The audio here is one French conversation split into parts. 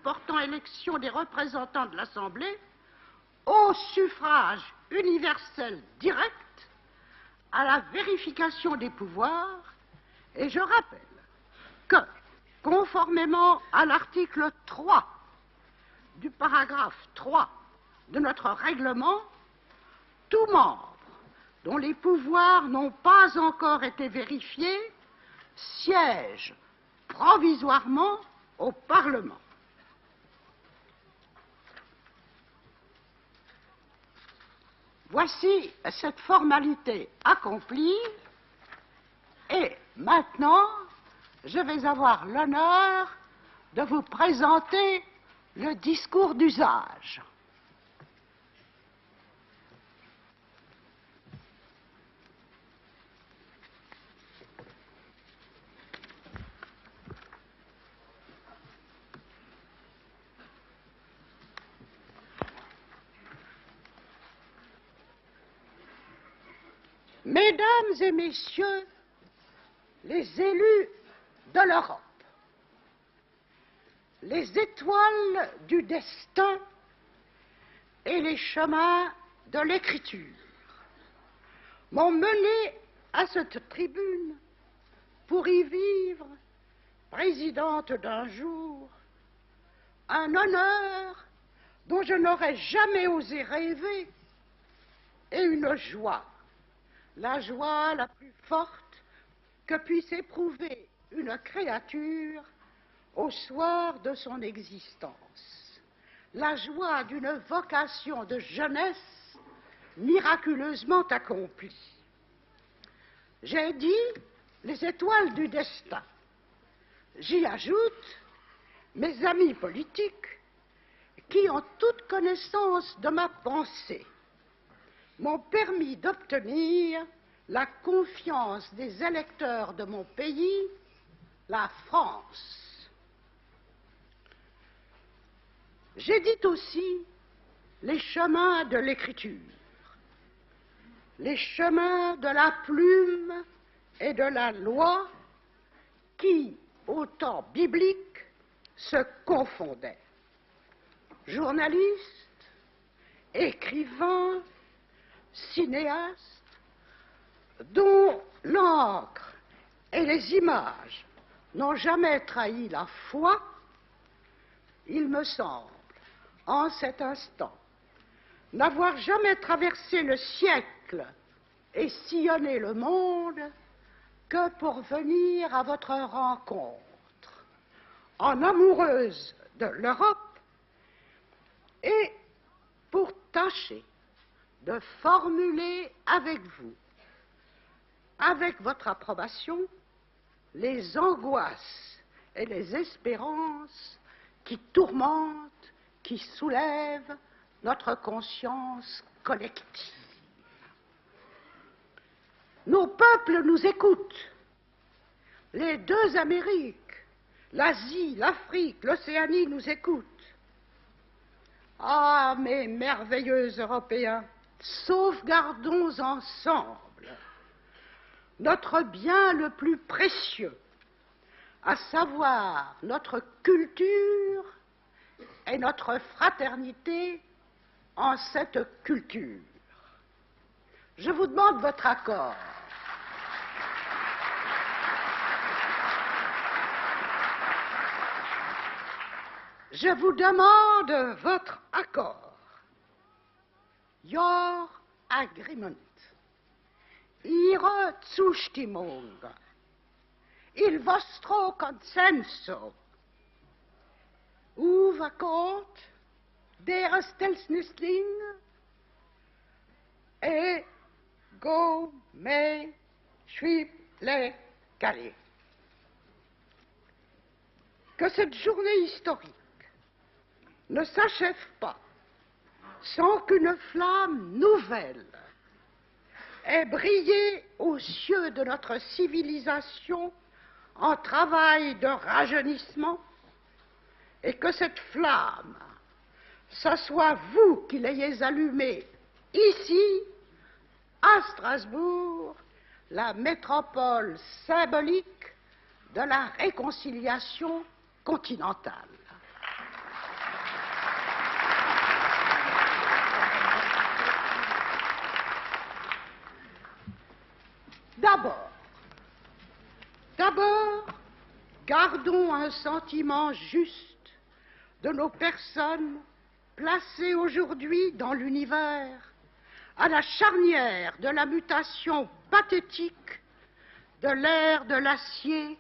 portant élection des représentants de l'Assemblée au suffrage universel direct, à la vérification des pouvoirs, et je rappelle que, conformément à l'article 3 du paragraphe 3 de notre règlement, tout membre dont les pouvoirs n'ont pas encore été vérifiés siège provisoirement au Parlement. Voici cette formalité accomplie et maintenant je vais avoir l'honneur de vous présenter le discours d'usage. Mesdames et messieurs, les élus de l'Europe, les étoiles du destin et les chemins de l'écriture m'ont mené à cette tribune pour y vivre, présidente d'un jour, un honneur dont je n'aurais jamais osé rêver et une joie, la joie la plus forte que puisse éprouver une créature au soir de son existence, la joie d'une vocation de jeunesse miraculeusement accomplie. J'ai dit les étoiles du destin. J'y ajoute mes amis politiques qui, en toute connaissance de ma pensée, m'ont permis d'obtenir la confiance des électeurs de mon pays, la France. J'ai dit aussi les chemins de l'écriture, les chemins de la plume et de la loi qui, au temps biblique, se confondaient. Journalistes, écrivains, cinéastes, dont l'encre et les images n'ont jamais trahi la foi, il me semble, en cet instant, n'avoir jamais traversé le siècle et sillonné le monde que pour venir à votre rencontre, en amoureuse de l'Europe, et pour tâcher de formuler avec vous, avec votre approbation, les angoisses et les espérances qui tourmentent, qui soulèvent notre conscience collective. Nos peuples nous écoutent. Les deux Amériques, l'Asie, l'Afrique, l'Océanie nous écoutent. Ah, mes merveilleux Européens, sauvegardons ensemble notre bien le plus précieux, à savoir notre culture et notre fraternité en cette culture. Je vous demande votre accord. Je vous demande votre accord. Your agreement. Ihre Zustimmung. Il vostro consenso. Uverkort deres stilsnistling et go me suis les calés. Que cette journée historique ne s'achève pas sans qu'une flamme nouvelle ait brillé aux cieux de notre civilisation en travail de rajeunissement, et que cette flamme, ce soit vous qui l'ayez allumée ici, à Strasbourg, la métropole symbolique de la réconciliation continentale. D'abord, gardons un sentiment juste de nos personnes placées aujourd'hui dans l'univers à la charnière de la mutation pathétique de l'ère de l'acier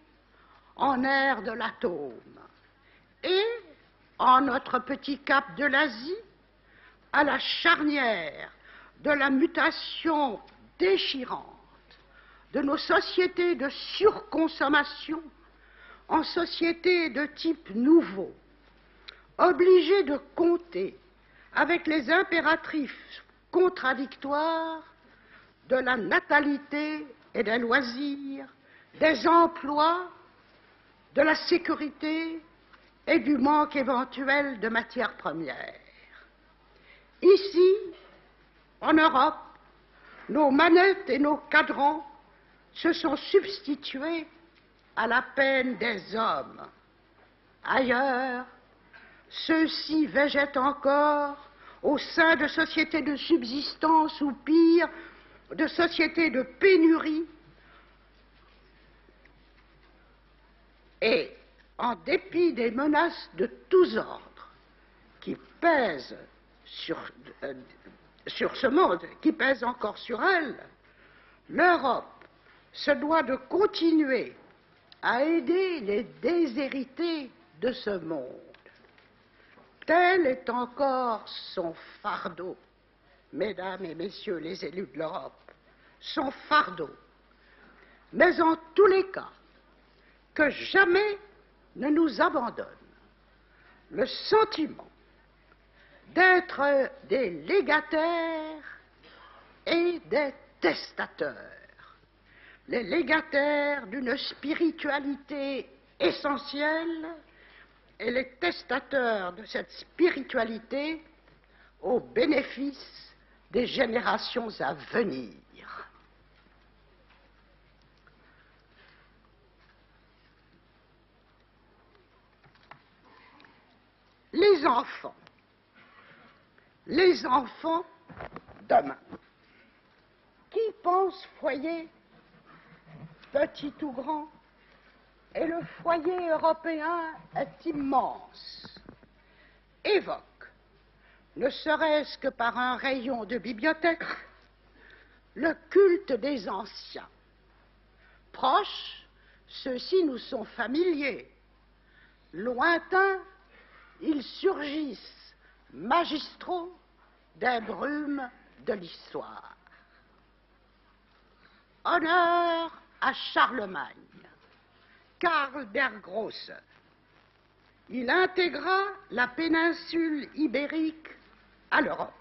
en ère de l'atome et, en notre petit cap de l'Asie, à la charnière de la mutation déchirante de nos sociétés de surconsommation en sociétés de type nouveau, obligées de compter avec les impératifs contradictoires de la natalité et des loisirs, des emplois, de la sécurité et du manque éventuel de matières premières. Ici, en Europe, nos manettes et nos cadrans se sont substitués à la peine des hommes. Ailleurs, ceux-ci végètent encore au sein de sociétés de subsistance ou pire, de sociétés de pénurie. Et, en dépit des menaces de tous ordres qui pèsent sur ce monde, qui pèsent encore sur elle, l'Europe se doit de continuer à aider les déshérités de ce monde. Tel est encore son fardeau, mesdames et messieurs les élus de l'Europe, son fardeau. Mais en tous les cas, que jamais ne nous abandonne le sentiment d'être des légataires et des testateurs. Les légataires d'une spiritualité essentielle et les testateurs de cette spiritualité au bénéfice des générations à venir. Les enfants demain. Qui pense foyer, petit ou grand, et le foyer européen est immense, évoque, ne serait-ce que par un rayon de bibliothèque, le culte des anciens. Proches, ceux-ci nous sont familiers. Lointains, ils surgissent, magistraux, des brumes de l'histoire. Honneur à Charlemagne, Karl der Grosse. Il intégra la péninsule ibérique à l'Europe.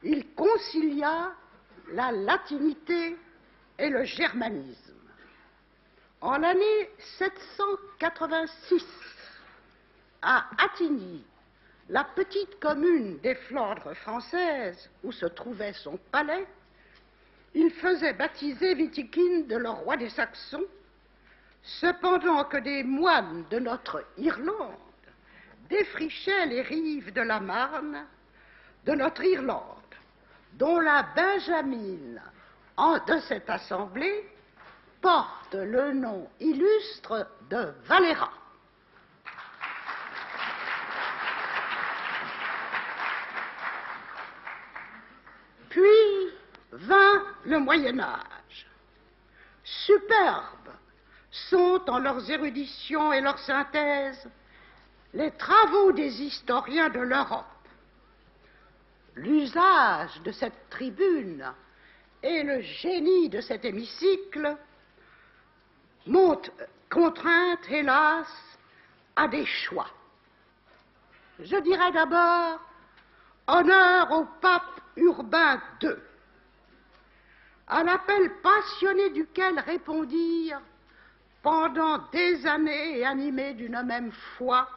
Il concilia la latinité et le germanisme. En l'année 786, à Attigny, la petite commune des Flandres françaises où se trouvait son palais, il faisait baptiser Witikind de le roi des Saxons, cependant que des moines de notre Irlande défrichaient les rives de la Marne de notre Irlande, dont la Benjamine de cette assemblée porte le nom illustre de Valéra. Puis vint le Moyen-Âge. Superbes sont, en leurs éruditions et leurs synthèses, les travaux des historiens de l'Europe. L'usage de cette tribune et le génie de cet hémicycle m'ont contrainte, hélas, à des choix. Je dirais d'abord honneur au pape Urbain II, à l'appel passionné duquel répondirent, pendant des années et animés d'une même foi,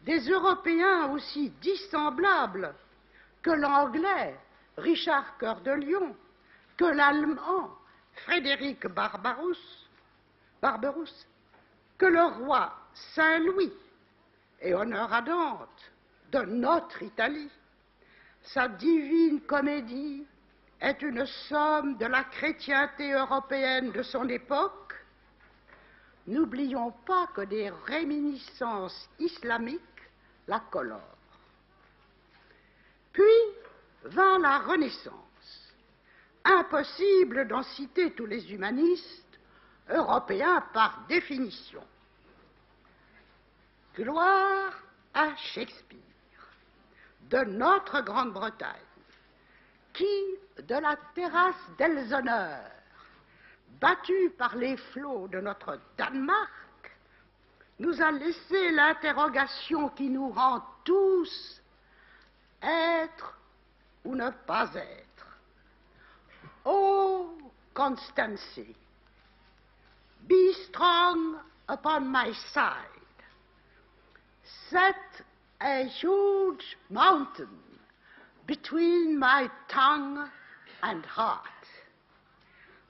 des Européens aussi dissemblables que l'Anglais Richard Cœur de Lion, que l'Allemand Frédéric Barberousse, que le roi Saint-Louis, et honneur à Dante, de notre Italie, sa divine comédie est une somme de la chrétienté européenne de son époque, n'oublions pas que des réminiscences islamiques la colorent. Puis vint la Renaissance. Impossible d'en citer tous les humanistes, européens par définition. Gloire à Shakespeare, de notre Grande-Bretagne, qui, de la terrasse d'Elseneur, battu par les flots de notre Danemark, nous a laissé l'interrogation qui nous rend tous être ou ne pas être. Ô Constancy, be strong upon my side. Set a huge mountain between my tongue and heart.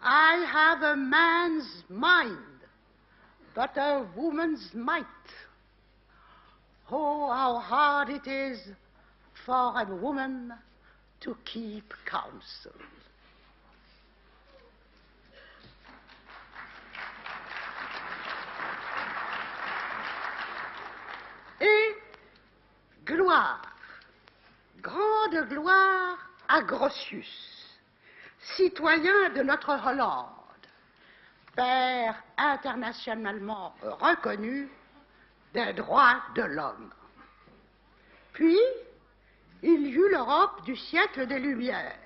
I have a man's mind, but a woman's might. Oh, how hard it is for a woman to keep counsel. Et gloire, grande gloire à Grotius, citoyen de notre Hollande, père internationalement reconnu des droits de l'homme. Puis, il y eut l'Europe du siècle des Lumières.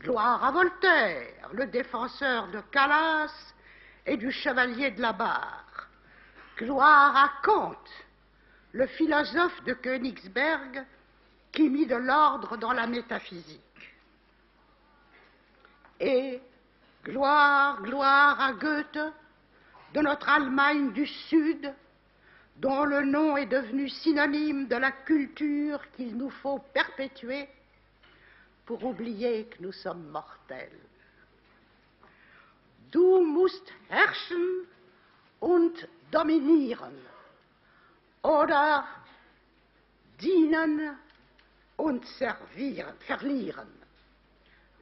Gloire à Voltaire, le défenseur de Calas et du chevalier de la Barre. Gloire à Kant, le philosophe de Königsberg qui mit de l'ordre dans la métaphysique. Et gloire, gloire à Goethe, de notre Allemagne du Sud, dont le nom est devenu synonyme de la culture qu'il nous faut perpétuer pour oublier que nous sommes mortels. Du musst herrschen und dominieren, oder dienen und verlieren.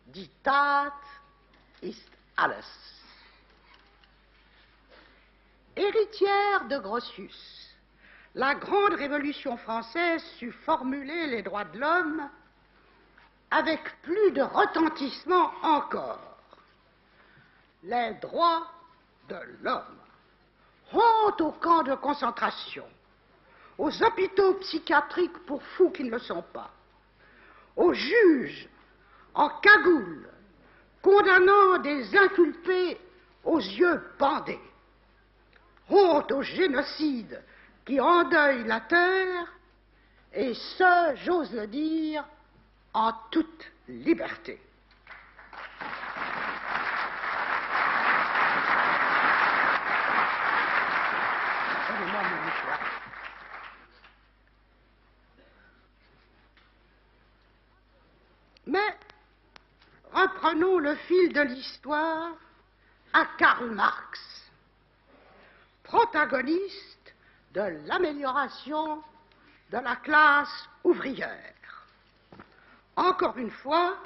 Die Tat ist alles. Héritière de Grotius, la grande révolution française sut formuler les droits de l'homme avec plus de retentissement encore. Les droits de l'homme. Honte aux camps de concentration, aux hôpitaux psychiatriques pour fous qui ne le sont pas, aux juges en cagoule, condamnant des inculpés aux yeux bandés. Honte au génocide qui endeuille la terre, et ce, j'ose le dire, en toute liberté. Mais reprenons le fil de l'histoire à Karl Marx, protagoniste de l'amélioration de la classe ouvrière. Encore une fois,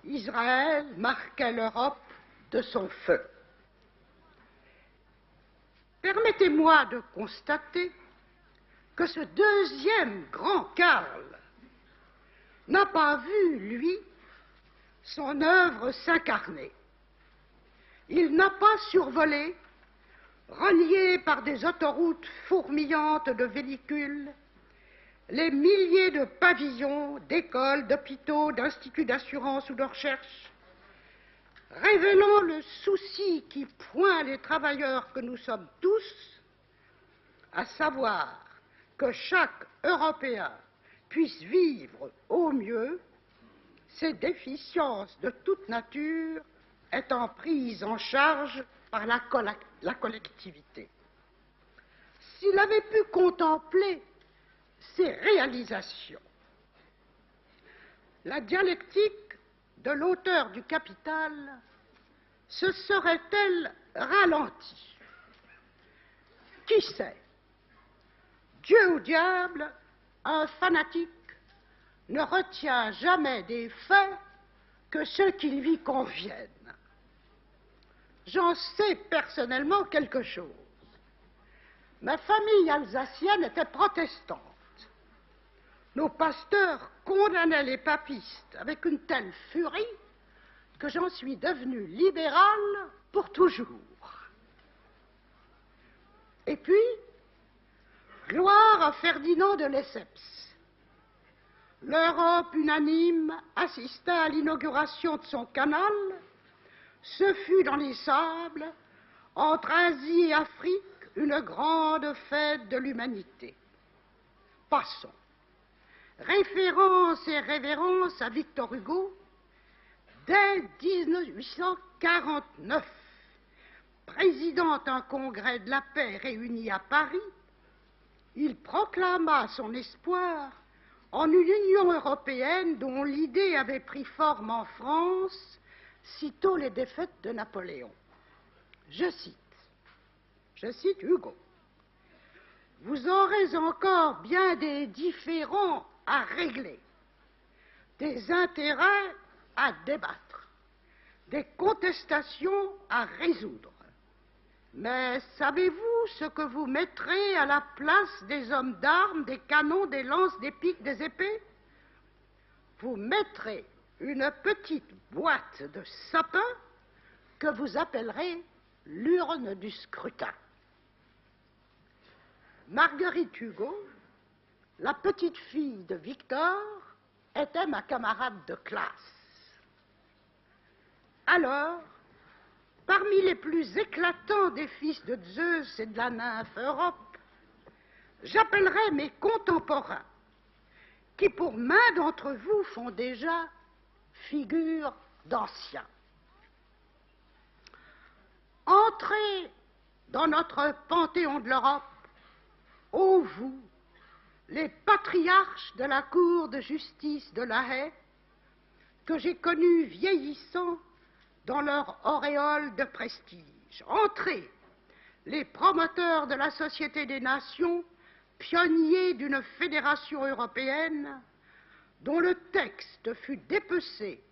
Israël marquait l'Europe de son feu. Permettez-moi de constater que ce deuxième grand Karl n'a pas vu, lui, son œuvre s'incarner. Il n'a pas survolé, relié par des autoroutes fourmillantes de véhicules, les milliers de pavillons, d'écoles, d'hôpitaux, d'instituts d'assurance ou de recherche, révélant le souci qui point les travailleurs que nous sommes tous, à savoir que chaque Européen puisse vivre au mieux, ces déficiences de toute nature étant prises en charge par la collectivité. S'il avait pu contempler ces réalisations, la dialectique de l'auteur du Capital se serait-elle ralentie? Qui sait? Dieu ou diable, un fanatique ne retient jamais des faits que ceux qui lui conviennent. J'en sais personnellement quelque chose. Ma famille alsacienne était protestante. Nos pasteurs condamnaient les papistes avec une telle furie que j'en suis devenu libéral pour toujours. Et puis, gloire à Ferdinand de Lesseps. L'Europe unanime assista à l'inauguration de son canal. Ce fut dans les sables, entre Asie et Afrique, une grande fête de l'humanité. Passons. Référence et révérence à Victor Hugo. Dès 1849, présidant un congrès de la paix réuni à Paris, il proclama son espoir en une Union européenne dont l'idée avait pris forme en France sitôt les défaites de Napoléon. Je cite Hugo. « Vous aurez encore bien des différends à régler, des intérêts à débattre, des contestations à résoudre. Mais savez-vous ce que vous mettrez à la place des hommes d'armes, des canons, des lances, des piques, des épées? Vous mettrez une petite boîte de sapin que vous appellerez l'urne du scrutin. » Marguerite Hugo, la petite fille de Victor, était ma camarade de classe. Alors, parmi les plus éclatants des fils de Zeus et de la nymphe Europe, j'appellerai mes contemporains, qui pour main d'entre vous font déjà figure d'anciens. Entrez dans notre panthéon de l'Europe, ô vous, les patriarches de la Cour de justice de La Haye, que j'ai connus vieillissant dans leur auréole de prestige. Entrez, les promoteurs de la Société des Nations, pionniers d'une fédération européenne, dont le texte fut dépecé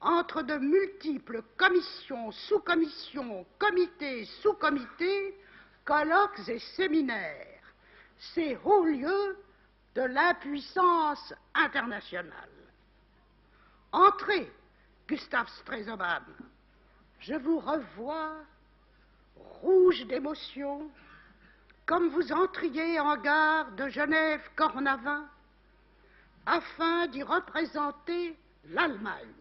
entre de multiples commissions, sous-commissions, comités, sous-comités, colloques et séminaires, ces hauts lieux de l'impuissance internationale. Entrez, Gustave Stresemann, je vous revois, rouge d'émotion, comme vous entriez en gare de Genève-Cornavin, afin d'y représenter l'Allemagne,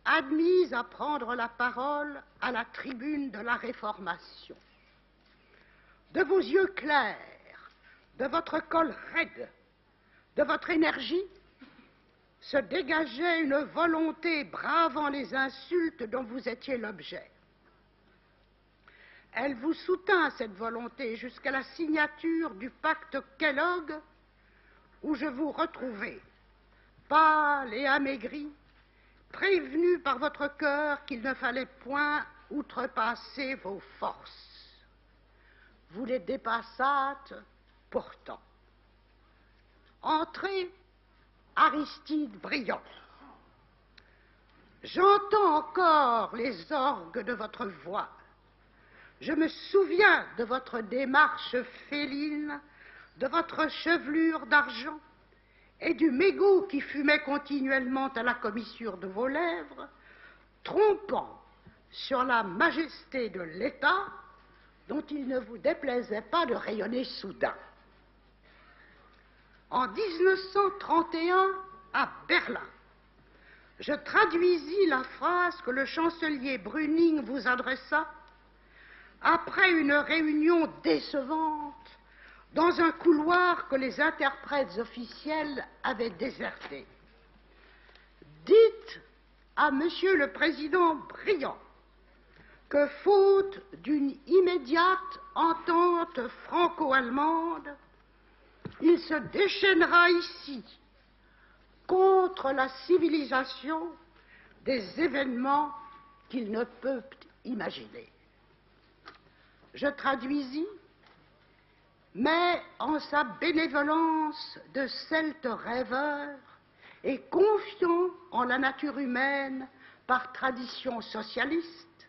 admise à prendre la parole à la tribune de la Réformation. De vos yeux clairs, de votre col raide, de votre énergie, se dégageait une volonté bravant les insultes dont vous étiez l'objet. Elle vous soutint, cette volonté, jusqu'à la signature du pacte Kellogg, où je vous retrouvai, pâle et amaigri, prévenu par votre cœur qu'il ne fallait point outrepasser vos forces. Vous les dépassâtes pourtant. Entrez, Aristide Briand. J'entends encore les orgues de votre voix. Je me souviens de votre démarche féline, de votre chevelure d'argent et du mégot qui fumait continuellement à la commissure de vos lèvres, trompant sur la majesté de l'État dont il ne vous déplaisait pas de rayonner soudain. En 1931, à Berlin, je traduisis la phrase que le chancelier Brüning vous adressa après une réunion décevante dans un couloir que les interprètes officiels avaient déserté. Dites à Monsieur le Président Briand que, faute d'une immédiate entente franco-allemande, il se déchaînera ici contre la civilisation des événements qu'il ne peut imaginer. Je traduisis, mais en sa bénévolence de celte rêveur et confiant en la nature humaine par tradition socialiste,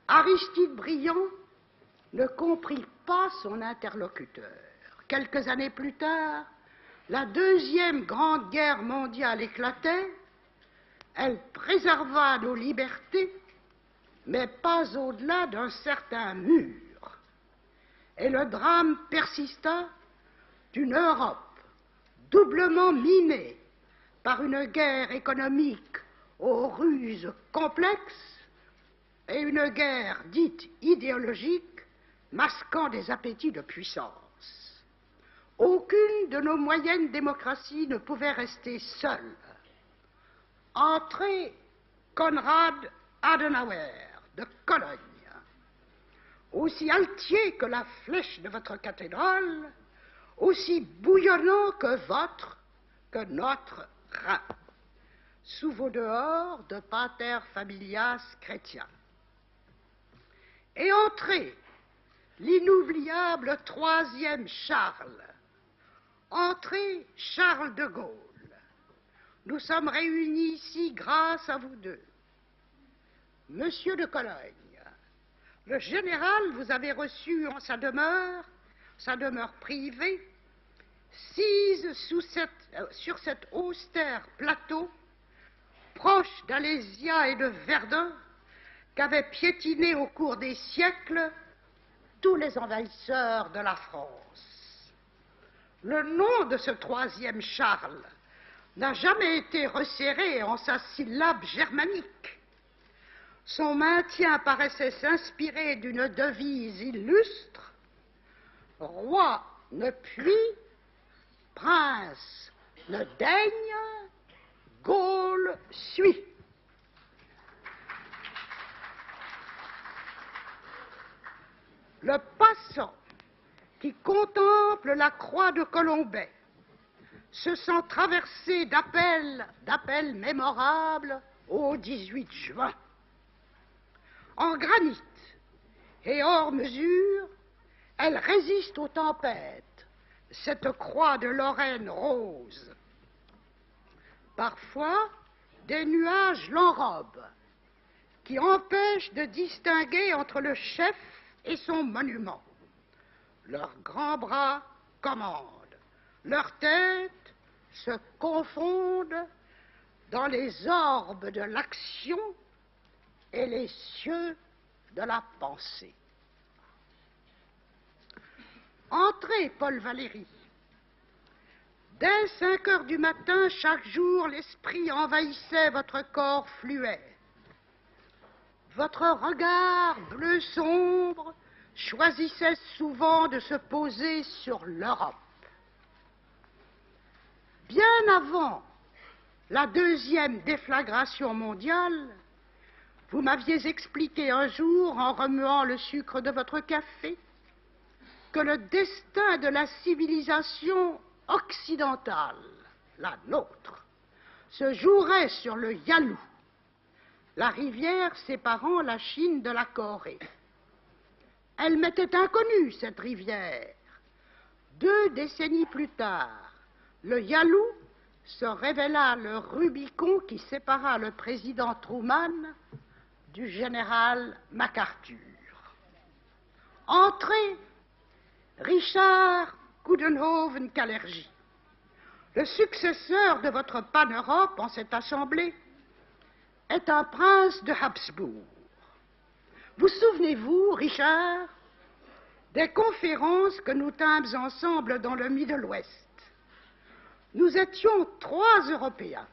Aristide Briand ne comprit pas son interlocuteur. Quelques années plus tard, la Deuxième Grande Guerre mondiale éclatait. Elle préserva nos libertés, mais pas au-delà d'un certain mur. Et le drame persista d'une Europe doublement minée par une guerre économique aux ruses complexes et une guerre dite idéologique masquant des appétits de puissance. Aucune de nos moyennes démocraties ne pouvait rester seule. Entrait Konrad Adenauer de Cologne, aussi altier que la flèche de votre cathédrale, aussi bouillonnant que notre Rhin, sous vos dehors de pater familias chrétiens. Et entrait l'inoubliable troisième Charles, entrait Charles de Gaulle. Nous sommes réunis ici grâce à vous deux. Monsieur de Cologne, le général vous avait reçu en sa demeure privée, sise sur cet austère plateau, proche d'Alésia et de Verdun, qu'avaient piétiné au cours des siècles tous les envahisseurs de la France. Le nom de ce troisième Charles n'a jamais été resserré en sa syllabe germanique. Son maintien paraissait s'inspirer d'une devise illustre: roi ne puis, prince ne daigne, Gaulle suit. Le passant qui contemple la croix de Colombey se sent traversé d'appels mémorables au 18 juin. En granit et hors mesure, elle résiste aux tempêtes, cette croix de Lorraine rose. Parfois, des nuages l'enrobent, qui empêchent de distinguer entre le chef et son monument. Leurs grands bras commandent, leurs têtes se confondent dans les orbes de l'action et les cieux de la pensée. Entrez, Paul Valéry. Dès 5 heures du matin, chaque jour, l'esprit envahissait votre corps fluet. Votre regard bleu sombre choisissait souvent de se poser sur l'Europe. Bien avant la deuxième déflagration mondiale, vous m'aviez expliqué un jour, en remuant le sucre de votre café, que le destin de la civilisation occidentale, la nôtre, se jouerait sur le Yalu, la rivière séparant la Chine de la Corée. Elle m'était inconnue, cette rivière. 2 décennies plus tard, le Yalu se révéla le Rubicon qui sépara le président Truman du général MacArthur. Entrez, Richard Coudenhove-Kalergie, le successeur de votre pan-Europe en cette assemblée, est un prince de Habsbourg. Vous souvenez-vous, Richard, des conférences que nous tînmes ensemble dans le Middle West? Nous étions 3 Européens.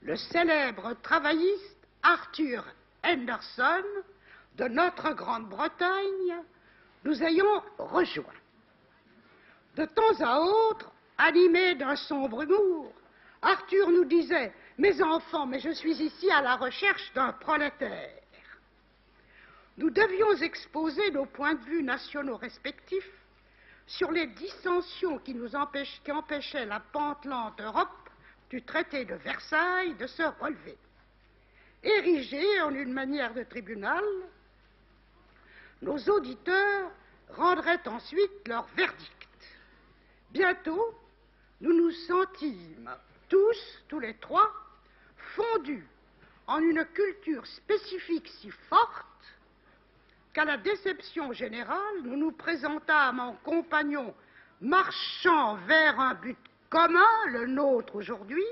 Le célèbre travailliste Arthur Henderson de notre Grande-Bretagne nous ayant rejoints. De temps à autre, animé d'un sombre humour, Arthur nous disait: « Mes enfants, mais je suis ici à la recherche d'un prolétaire. » Nous devions exposer nos points de vue nationaux respectifs sur les dissensions qui empêchaient la pantelante Europe du traité de Versailles de se relever. Érigés en une manière de tribunal, nos auditeurs rendraient ensuite leur verdict. Bientôt, nous nous sentîmes tous les trois, fondus en une culture spécifique si forte qu'à la déception générale, nous nous présentâmes en compagnons marchant vers un but commun, le nôtre aujourd'hui,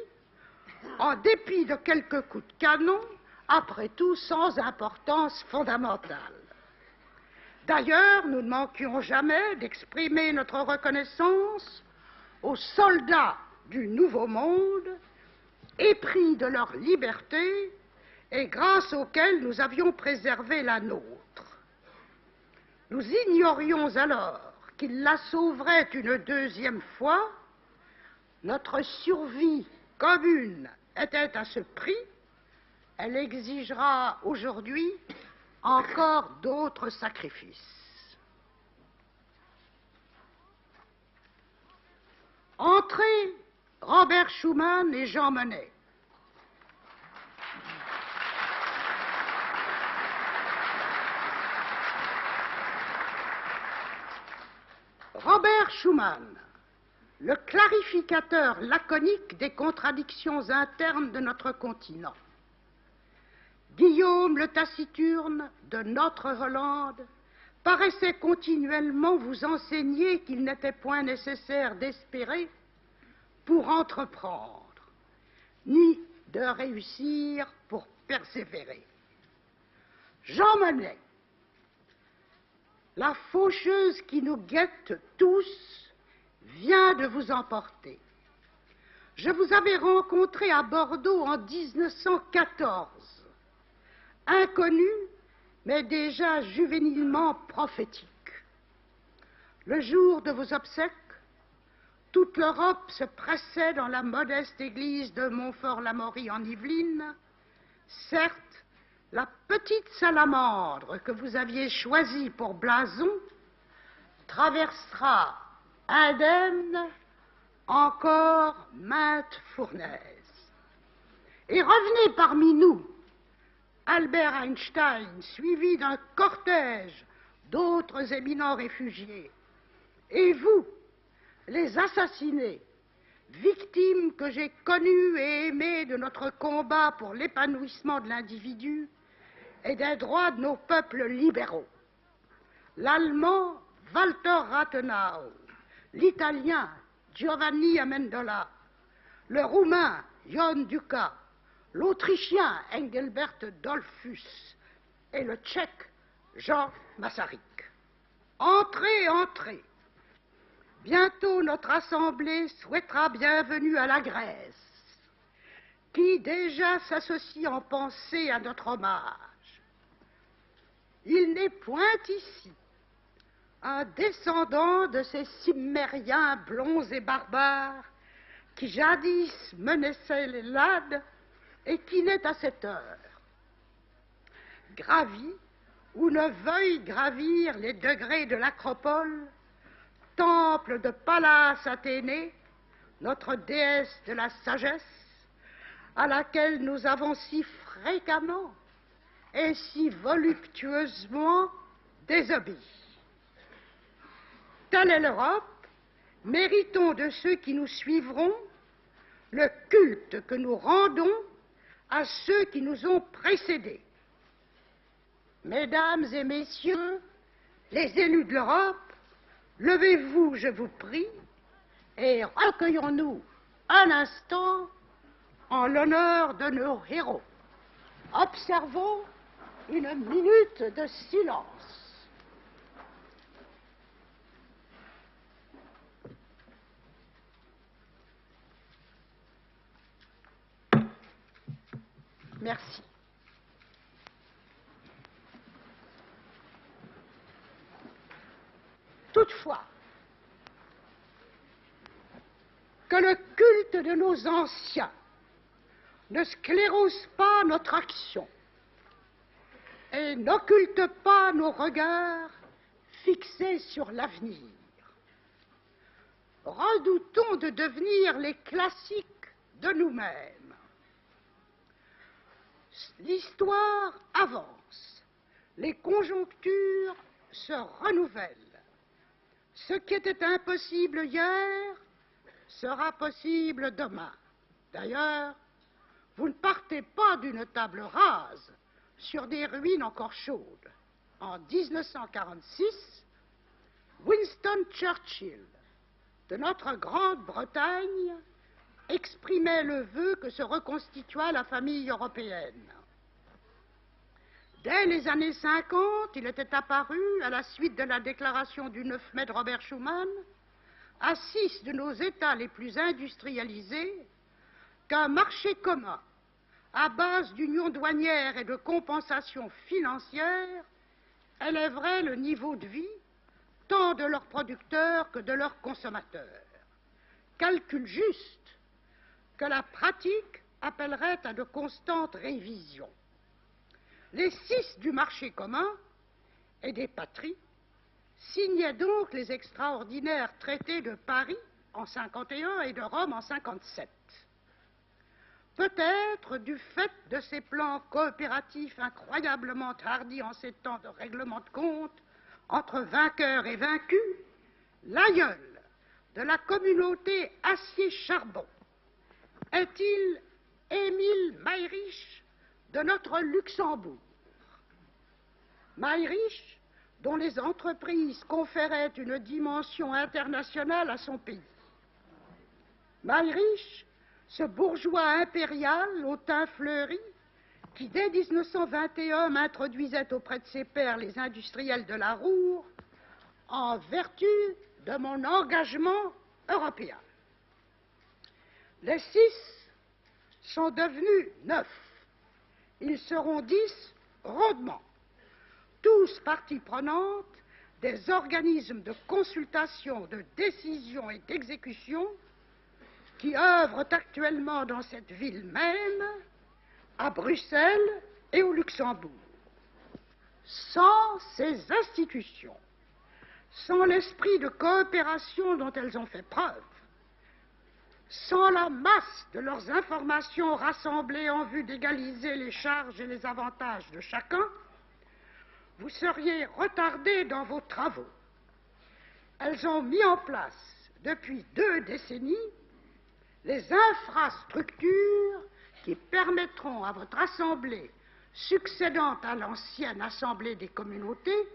en dépit de quelques coups de canon, après tout sans importance fondamentale. D'ailleurs, nous ne manquions jamais d'exprimer notre reconnaissance aux soldats du Nouveau Monde, épris de leur liberté et grâce auxquels nous avions préservé la nôtre. Nous ignorions alors qu'ils la sauveraient une deuxième fois. Notre survie commune était à ce prix. Elle exigera aujourd'hui encore d'autres sacrifices. Entrée Robert Schuman et Jean Monnet. Robert Schuman, le clarificateur laconique des contradictions internes de notre continent. Guillaume le taciturne de notre Hollande paraissait continuellement vous enseigner qu'il n'était point nécessaire d'espérer pour entreprendre, ni de réussir pour persévérer. Jean Monnet, la faucheuse qui nous guette tous vient de vous emporter. Je vous avais rencontré à Bordeaux en 1914, inconnu, mais déjà juvénilement prophétique. Le jour de vos obsèques, toute l'Europe se pressait dans la modeste église de Montfort-l'Amaury en Yvelines. Certes, la petite salamandre que vous aviez choisie pour blason traversera indemne encore maintes fournaises. Et revenez parmi nous, Albert Einstein, suivi d'un cortège d'autres éminents réfugiés, et vous, les assassinés, victimes que j'ai connues et aimées de notre combat pour l'épanouissement de l'individu et des droits de nos peuples libéraux. L'Allemand Walter Rathenau, l'Italien Giovanni Amendola, le Roumain Ion Duca, l'Autrichien Engelbert Dollfuss et le Tchèque Jean Masaryk. Entrez, entrez. Bientôt notre Assemblée souhaitera bienvenue à la Grèce, qui déjà s'associe en pensée à notre hommage. Il n'est point ici un descendant de ces Cimmériens blonds et barbares qui jadis menaçaient les Lades et qui n'est à cette heure gravi ou ne veuille gravir les degrés de l'Acropole, temple de Pallas Athénée, notre déesse de la sagesse, à laquelle nous avons si fréquemment et si voluptueusement désobéi. Telle est l'Europe, méritons de ceux qui nous suivront le culte que nous rendons à ceux qui nous ont précédés. Mesdames et messieurs, les élus de l'Europe, levez-vous, je vous prie, et recueillons-nous un instant en l'honneur de nos héros. Observons une minute de silence. Merci. Toutefois, que le culte de nos anciens ne sclérose pas notre action et n'occulte pas nos regards fixés sur l'avenir. Redoutons de devenir les classiques de nous-mêmes. L'histoire avance, les conjonctures se renouvellent. Ce qui était impossible hier sera possible demain. D'ailleurs, vous ne partez pas d'une table rase sur des ruines encore chaudes. En 1946, Winston Churchill, de notre Grande-Bretagne, exprimait le vœu que se reconstitua la famille européenne. Dès les années 50, il était apparu, à la suite de la déclaration du 9 mai de Robert Schuman, à 6 de nos États les plus industrialisés, qu'un marché commun, à base d'union douanière et de compensation financière, élèverait le niveau de vie tant de leurs producteurs que de leurs consommateurs. Calcul juste que la pratique appellerait à de constantes révisions. Les 6 du marché commun et des patries signaient donc les extraordinaires traités de Paris en 51 et de Rome en 57. Peut-être du fait de ces plans coopératifs incroyablement hardis en ces temps de règlement de compte entre vainqueurs et vaincus, l'aïeul de la communauté acier-charbon est-il Émile Mayrisch de notre Luxembourg. Mayrisch, dont les entreprises conféraient une dimension internationale à son pays. Mayrisch, ce bourgeois impérial au teint fleuri, qui dès 1921 m'introduisait auprès de ses pairs les industriels de la Roure, en vertu de mon engagement européen. Les 6 sont devenus 9. Ils seront 10 rondement, tous parties prenantes des organismes de consultation, de décision et d'exécution qui œuvrent actuellement dans cette ville même, à Bruxelles et au Luxembourg. Sans ces institutions, sans l'esprit de coopération dont elles ont fait preuve, sans la masse de leurs informations rassemblées en vue d'égaliser les charges et les avantages de chacun, vous seriez retardés dans vos travaux. Elles ont mis en place, depuis 2 décennies, les infrastructures qui permettront à votre assemblée, succédant à l'ancienne Assemblée des communautés,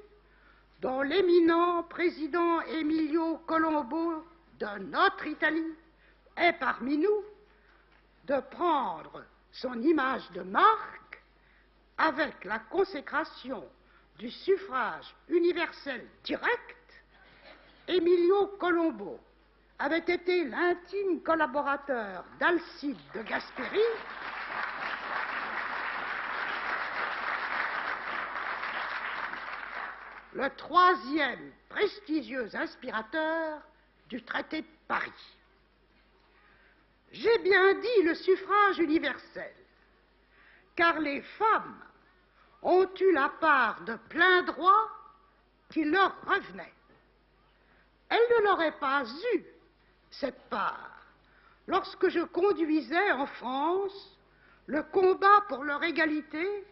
dont l'éminent président Emilio Colombo de notre Italie est parmi nous, de prendre son image de marque avec la consécration du suffrage universel direct. Emilio Colombo avait été l'intime collaborateur d'Alcide de Gasperi, le 3e prestigieux inspirateur du traité de Paris. J'ai bien dit le suffrage universel, car les femmes ont eu la part de plein droit qui leur revenait. Elles ne l'auraient pas eu, cette part, lorsque je conduisais en France le combat pour leur égalité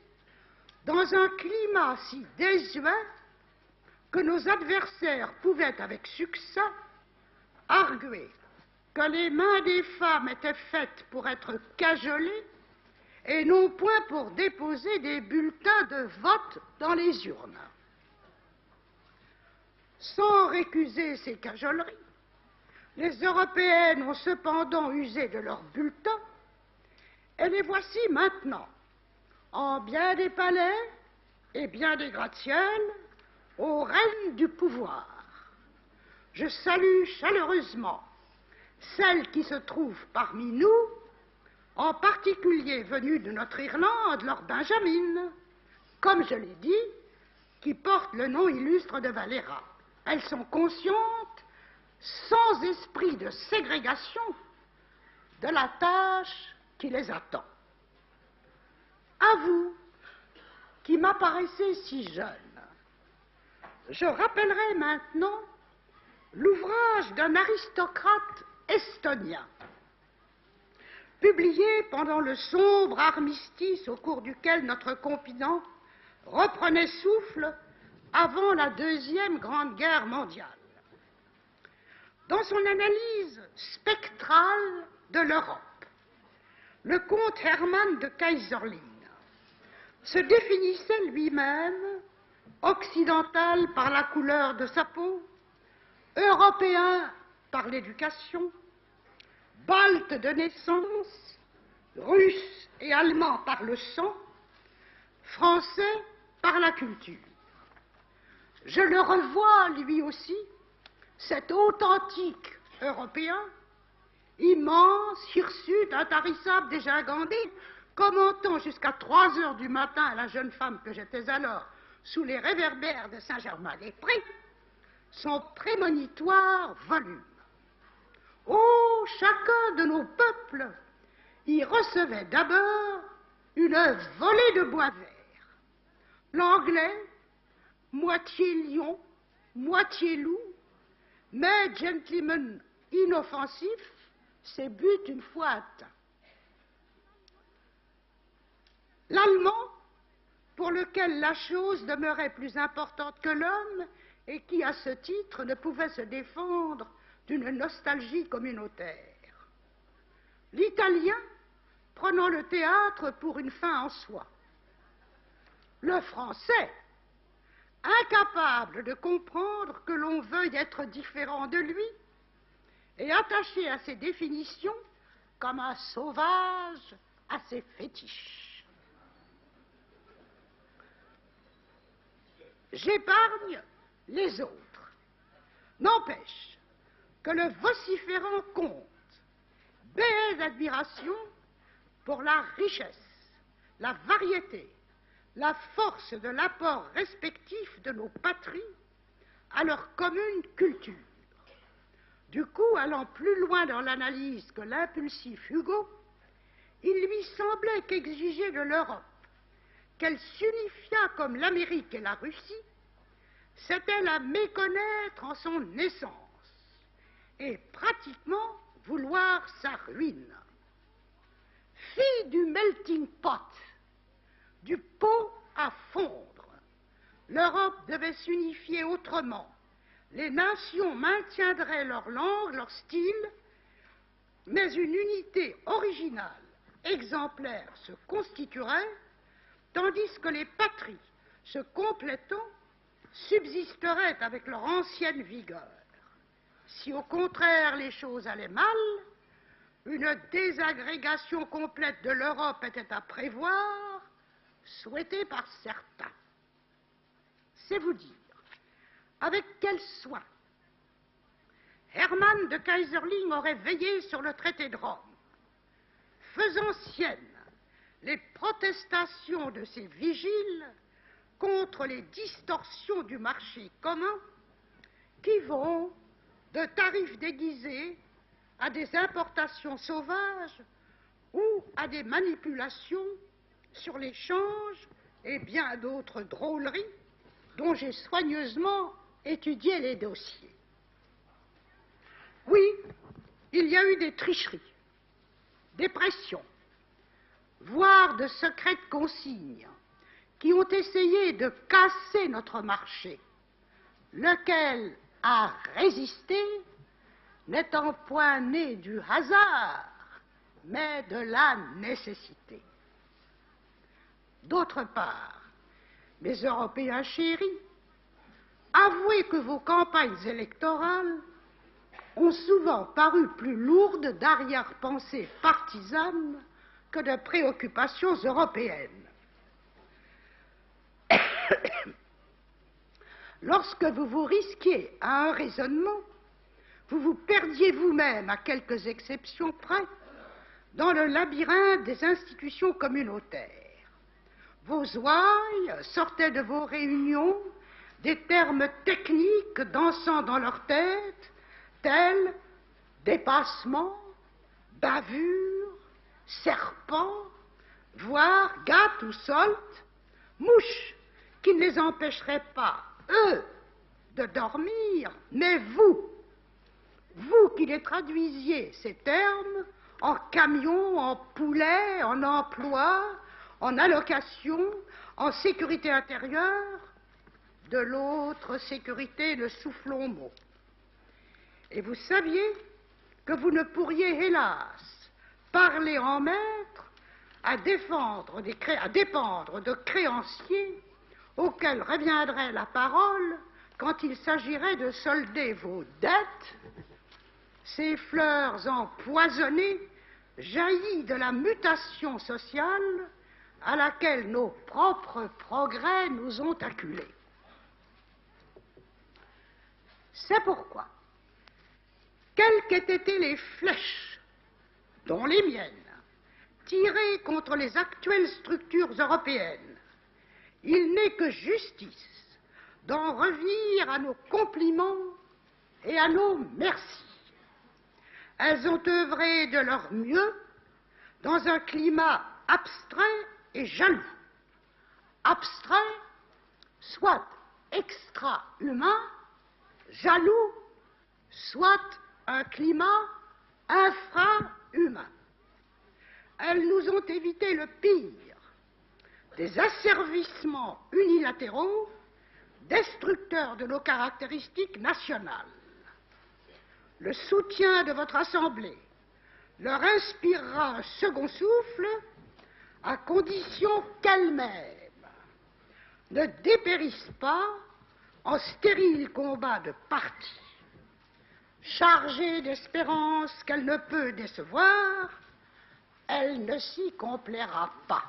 dans un climat si désuet que nos adversaires pouvaient avec succès arguer que les mains des femmes étaient faites pour être cajolées et non point pour déposer des bulletins de vote dans les urnes. Sans récuser ces cajoleries, les Européennes ont cependant usé de leurs bulletins, et les voici maintenant, en bien des palais et bien des gratte-ciels, aux rênes du pouvoir. Je salue chaleureusement celles qui se trouvent parmi nous, en particulier venues de notre Irlande, leurs Benjamines, comme je l'ai dit, qui portent le nom illustre de Valera. Elles sont conscientes, sans esprit de ségrégation, de la tâche qui les attend. À vous, qui m'apparaissez si jeune, je rappellerai maintenant l'ouvrage d'un aristocrate estonien, publié pendant le sombre armistice au cours duquel notre continent reprenait souffle avant la Deuxième Grande Guerre mondiale. Dans son analyse spectrale de l'Europe, le comte Hermann de Kaiserling se définissait lui-même occidental par la couleur de sa peau, européen par l'éducation, balte de naissance, russe et allemand par le sang, français par la culture. Je le revois lui aussi, cet authentique européen, immense, hirsute, intarissable, dégingandé, commentant jusqu'à 3 heures du matin à la jeune femme que j'étais alors sous les réverbères de Saint-Germain-des-Prés, son prémonitoire volume. Oh, chacun de nos peuples y recevait d'abord une volée de bois vert. L'anglais, moitié lion, moitié loup, mais gentleman inoffensif, ses buts une fois atteints. L'allemand, pour lequel la chose demeurait plus importante que l'homme et qui, à ce titre, ne pouvait se défendre d'une nostalgie communautaire. L'italien, prenant le théâtre pour une fin en soi. Le français, incapable de comprendre que l'on veuille être différent de lui et attaché à ses définitions comme un sauvage à ses fétiches. J'épargne les autres. N'empêche que le vociférant comte baise d'admiration pour la richesse, la variété, la force de l'apport respectif de nos patries à leur commune culture. Du coup, allant plus loin dans l'analyse que l'impulsif Hugo, il lui semblait qu'exiger de l'Europe qu'elle s'unifiât comme l'Amérique et la Russie, c'était la méconnaître en son essence et pratiquement vouloir sa ruine. Fille du melting pot, du pot à fondre, l'Europe devait s'unifier autrement. Les nations maintiendraient leur langue, leur style, mais une unité originale, exemplaire, se constituerait, tandis que les patries, se complétant, subsisteraient avec leur ancienne vigueur. Si au contraire les choses allaient mal, une désagrégation complète de l'Europe était à prévoir, souhaitée par certains. C'est vous dire avec quel soin Hermann de Kaiserling aurait veillé sur le traité de Rome, faisant siennes les protestations de ses vigiles contre les distorsions du marché commun qui vont de tarifs déguisés à des importations sauvages ou à des manipulations sur les changes et bien d'autres drôleries dont j'ai soigneusement étudié les dossiers. Oui, il y a eu des tricheries, des pressions, voire de secrètes consignes qui ont essayé de casser notre marché, lequel a résisté, n'étant point né du hasard, mais de la nécessité. D'autre part, mes Européens chéris, avouez que vos campagnes électorales ont souvent paru plus lourdes d'arrière-pensées partisanes que de préoccupations européennes. Lorsque vous vous risquiez à un raisonnement, vous vous perdiez vous-même, à quelques exceptions près, dans le labyrinthe des institutions communautaires. Vos ouailles sortaient de vos réunions des termes techniques dansant dans leur tête, tels dépassement, bavure, serpent, voire gâte ou solte, mouches qui ne les empêcheraient pas, eux, de dormir, mais vous qui les traduisiez, ces termes, en camions, en poulets, en emploi, en allocation, en sécurité intérieure, de l'autre sécurité ne soufflons mot. Et vous saviez que vous ne pourriez, hélas, parler en maître, à dépendre de créanciers auxquels reviendrait la parole quand il s'agirait de solder vos dettes, ces fleurs empoisonnées jaillies de la mutation sociale à laquelle nos propres progrès nous ont acculés. C'est pourquoi, quelles qu'aient été les flèches, dont les miennes, tirées contre les actuelles structures européennes, il n'est que justice d'en revenir à nos compliments et à nos merci. Elles ont œuvré de leur mieux dans un climat abstrait et jaloux. Abstrait, soit extra-humain, jaloux, soit un climat infra-humain. Elles nous ont évité le pire, des asservissements unilatéraux, destructeurs de nos caractéristiques nationales. Le soutien de votre Assemblée leur inspirera un second souffle, à condition qu'elles-mêmes ne dépérissent pas en stériles combats de parti. Chargée d'espérances qu'elle ne peut décevoir, elle ne s'y complaira pas.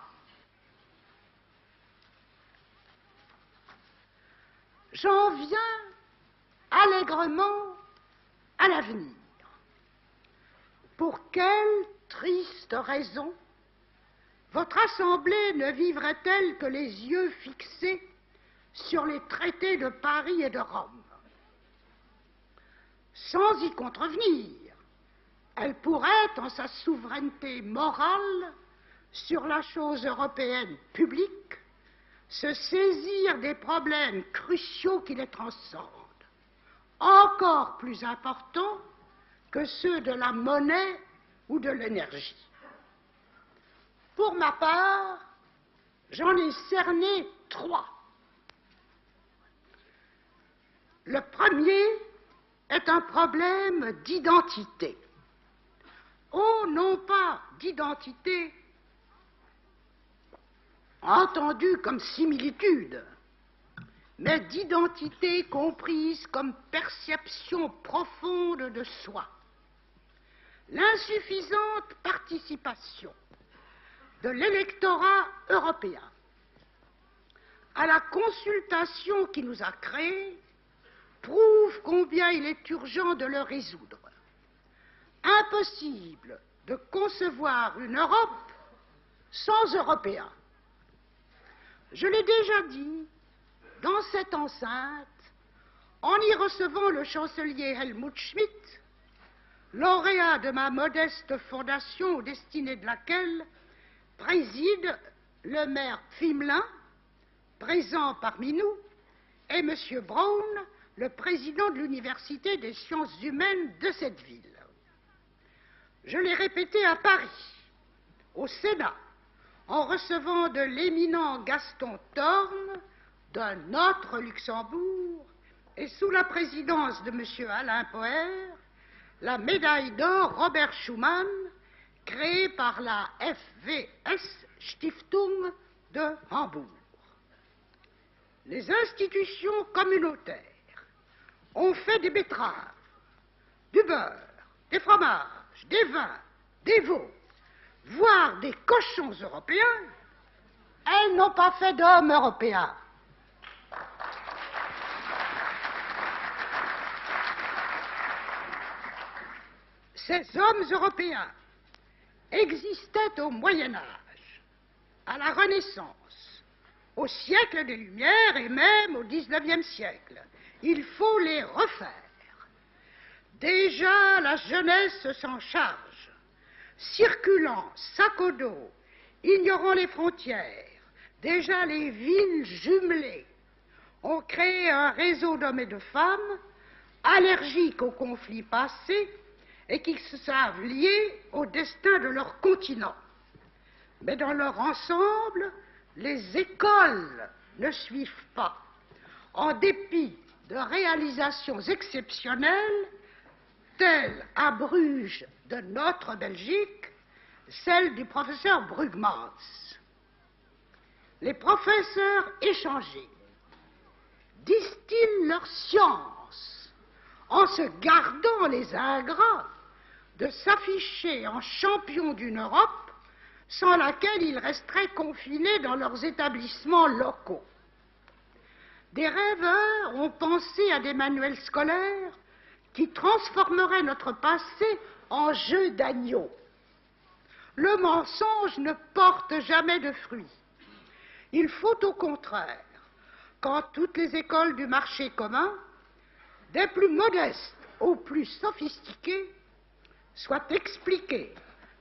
J'en viens allègrement à l'avenir. Pour quelle triste raison votre Assemblée ne vivrait-elle que les yeux fixés sur les traités de Paris et de Rome? Sans y contrevenir, elle pourrait, en sa souveraineté morale sur la chose européenne publique, se saisir des problèmes cruciaux qui les transcendent, encore plus importants que ceux de la monnaie ou de l'énergie. Pour ma part, j'en ai cerné 3. Le premier est un problème d'identité. Oh, non pas d'identité entendue comme similitude, mais d'identité comprise comme perception profonde de soi. L'insuffisante participation de l'électorat européen à la consultation qui nous a créés prouve combien il est urgent de le résoudre. Impossible de concevoir une Europe sans Européens. Je l'ai déjà dit dans cette enceinte en y recevant le chancelier Helmut Schmidt, lauréat de ma modeste fondation aux destinées de laquelle préside le maire Pfimelin, présent parmi nous, et M. Brown, le président de l'Université des sciences humaines de cette ville. Je l'ai répété à Paris, au Sénat, en recevant de l'éminent Gaston Thorn, d'un autre Luxembourg, et sous la présidence de M. Alain Poher, la médaille d'or Robert Schuman, créée par la FWS Stiftung de Hambourg. Les institutions communautaires ont fait des betteraves, du beurre, des fromages, des vins, des veaux, voire des cochons européens. Elles n'ont pas fait d'hommes européens. Ces hommes européens existaient au Moyen Âge, à la Renaissance, au siècle des Lumières et même au XIXe siècle. Il faut les refaire. Déjà, la jeunesse s'en charge, circulant sac au dos, ignorant les frontières. Déjà, les villes jumelées ont créé un réseau d'hommes et de femmes allergiques aux conflits passés et qui se savent liés au destin de leur continent. Mais dans leur ensemble, les écoles ne suivent pas, en dépit de réalisations exceptionnelles, telles à Bruges de notre Belgique, celle du professeur Brugmans. Les professeurs échangés distillent leur science en se gardant les ingrats de s'afficher en champions d'une Europe sans laquelle ils resteraient confinés dans leurs établissements locaux. Des rêveurs ont pensé à des manuels scolaires qui transformeraient notre passé en jeu d'agneau. Le mensonge ne porte jamais de fruits. Il faut au contraire, qu'en toutes les écoles du marché commun, des plus modestes aux plus sophistiqués, soit expliqué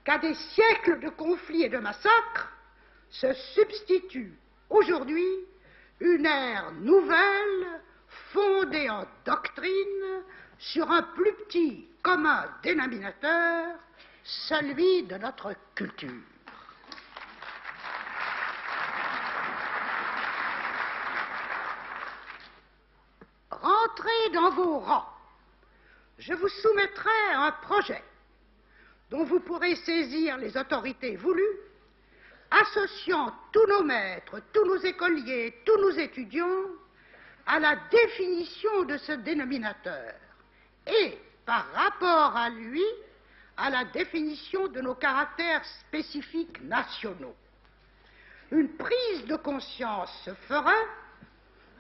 qu'à des siècles de conflits et de massacres se substitue aujourd'hui une ère nouvelle fondée en doctrine sur un plus petit commun dénominateur, celui de notre culture. Rentrez dans vos rangs. Je vous soumettrai un projet dont vous pourrez saisir les autorités voulues, associant tous nos maîtres, tous nos écoliers, tous nos étudiants à la définition de ce dénominateur et, par rapport à lui, à la définition de nos caractères spécifiques nationaux. Une prise de conscience se fera